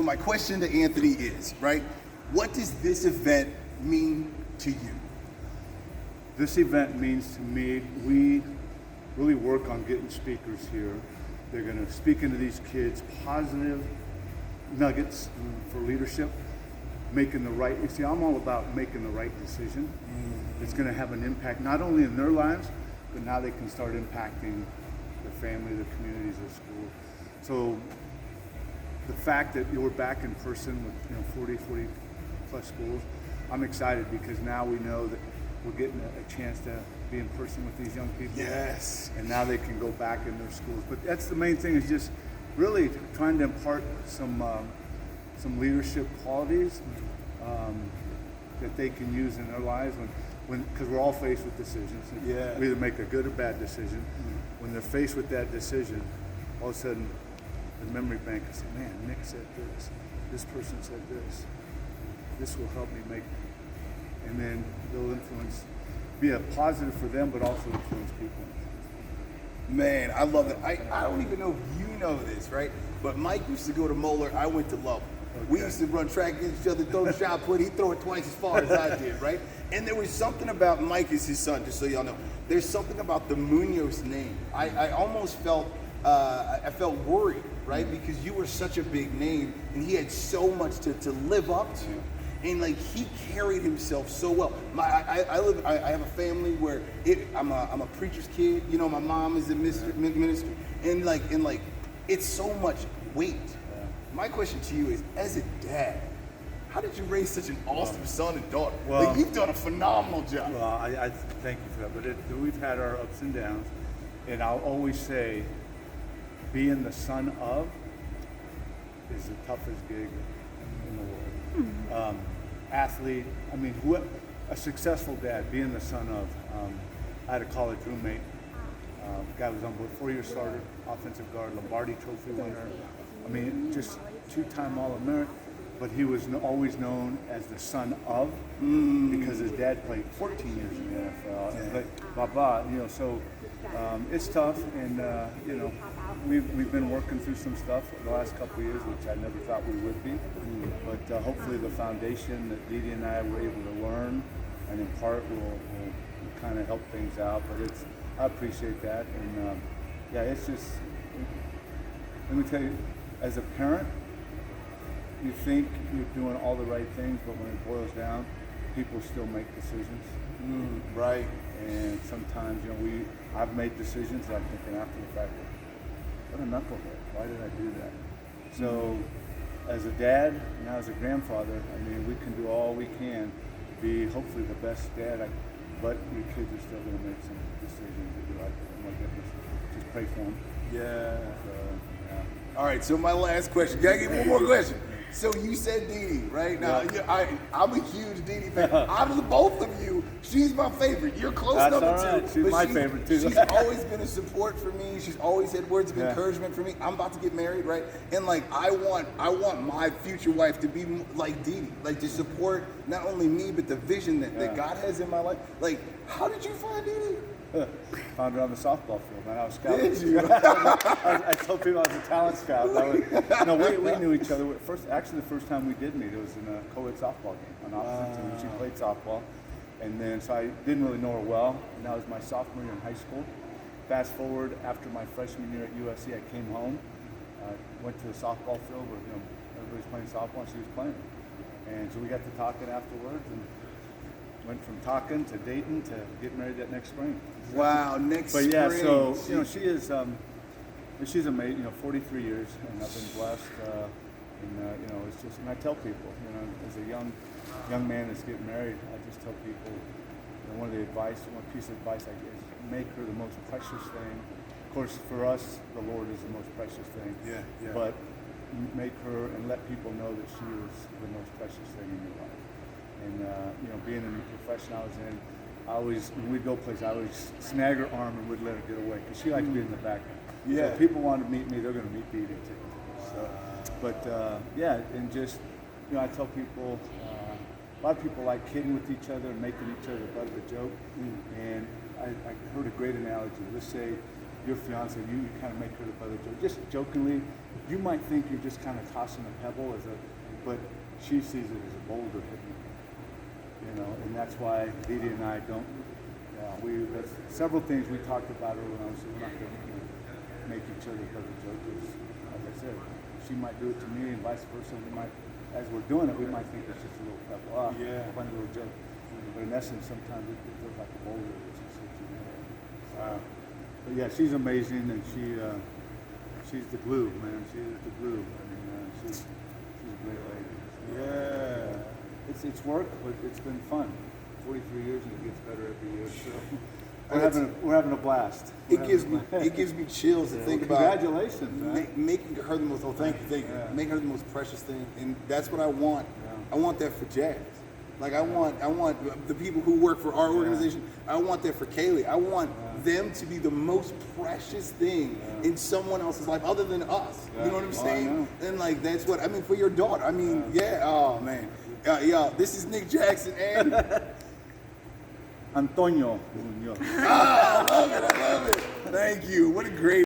my question to Anthony is, right, what does this event mean to you? This event means to me, we really work on getting speakers here. They're going to speak into these kids positive nuggets for leadership, making the right, you see, I'm all about making the right decision. It's going to have an impact not only in their lives, but now they can start impacting their family, their communities, their school. So the fact that we're back in person with 40 plus schools, I'm excited because now we know that we're getting a chance to be in person with these young people. Yes. And now they can go back in their schools. But that's the main thing, is just really trying to impart some leadership qualities that they can use in their lives because we're all faced with decisions. Yeah. We either make a good or bad decision. When they're faced with that decision, all of a sudden the memory bank will say, man, Nick said this person said this will help me make, and then they'll be a positive for them, but also influence people. Man, I love it. I don't even know if you know this, right? But Mike used to go to Moeller. I went to Lovell. Okay. We used to run track against each other, throw the shot put. He'd throw it twice as far as I did, right? And there was something about Mike is his son, just so y'all know. There's something about the Muñoz name. I almost felt, I felt worried, right? Because you were such a big name, and he had so much to live up to. And like he carried himself so well. I have a family where I'm a preacher's kid. You know, my mom is a minister, and like it's so much weight. My question to you is, as a dad, how did you raise such an awesome son and daughter? Well, like you've done a phenomenal job. Well, I thank you for that. But we've had our ups and downs, and I'll always say, being the son of is the toughest gig in the world. Athlete, I mean, a successful dad, being the son of. I had a college roommate. Guy was on board, 4-year starter, offensive guard, Lombardi Trophy winner. I mean, just 2-time All-American. But he was always known as the son of, because his dad played 14 years in the NFL. Yeah. So it's tough, and we've been working through some stuff the last couple of years, which I never thought we would be. But hopefully the foundation that Dee Dee and I were able to learn and impart will kind of help things out. But I appreciate that, and it's just, let me tell you, as a parent, you think you're doing all the right things, but when it boils down, people still make decisions. Right. And sometimes, I've made decisions that I'm thinking after the fact, what a knucklehead, why did I do that? So, as a dad, and now as a grandfather, I mean, we can do all we can to be hopefully the best dad, but your kids are still going to make some decisions that you're like, oh my goodness, just pray for them. Yeah. So, yeah. All right, so my last question. Can I get one more question? So you said Dee Dee, right? Now, I'm a huge Dee Dee fan. Out of the both of you, she's my favorite. You're close That's number all right. two. She's my favorite too. She's always been a support for me. She's always had words of encouragement for me. I'm about to get married, right? And like, I want my future wife to be like Dee Dee, like to support not only me, but the vision that God has in my life. Like, how did you find Dee Dee? Found her on the softball field, man. I was scouting. Did you? I told people I was a talent scout. We knew each other. The first time we did meet, it was in a co-ed softball game on opposite team. She played softball, and then so I didn't really know her well. And that was my sophomore year in high school. Fast forward, after my freshman year at USC, I came home, went to the softball field where everybody's playing softball, and she was playing. And so we got to talking afterwards, and went from talking to dating to getting married that next spring. Wow, next spring. But yeah, so she is, she's amazing. 43 years, and I've been blessed. It's just, and I tell people, as a young man that's getting married, I just tell people, one piece of advice I give is make her the most precious thing. Of course, for us, the Lord is the most precious thing. Yeah. But make her and let people know that she is the most precious thing in your life. And being in the profession I was in, when we'd go places, I always snag her arm and would let her get away because she likes being in the background. Yeah. So if people want to meet me, they're going to meet Dee Dee too. So, and just I tell people, a lot of people like kidding with each other and making each other butt of a joke. And I heard a great analogy. Let's say your fiance, you kind of make her the brother joke, just jokingly. You might think you're just kind of tossing a pebble but she sees it as a boulder hitting her. You know, and that's why Didi and I don't. That's several things we talked about earlier on. So we're not going to make each other brother jokers. Like I said, she might do it to me, and vice versa. We might, as we're doing it, we might think it's just a little pebble. Funny little joke. But in essence, sometimes it feels like a boulder that she sits in there. But yeah, she's amazing, and she's the glue, man. She is the glue. I mean, she's a great lady. Yeah. It's work, but it's been fun. 43 years, and it gets better every year. So we're having a blast. It gives me chills to think about. Congratulations, man. Making her the most. Oh, thank you. Making her the most precious thing, and that's what I want. I want that for Jazz. Like I want the people who work for our organization. I want that for Kaylee. I want them to be the most precious thing in someone else's life other than us. You know what I'm saying? And like that's what I mean for your daughter. I mean, oh man. This is Nick Jackson and Antonio Muñoz. I love it. Thank you. What a great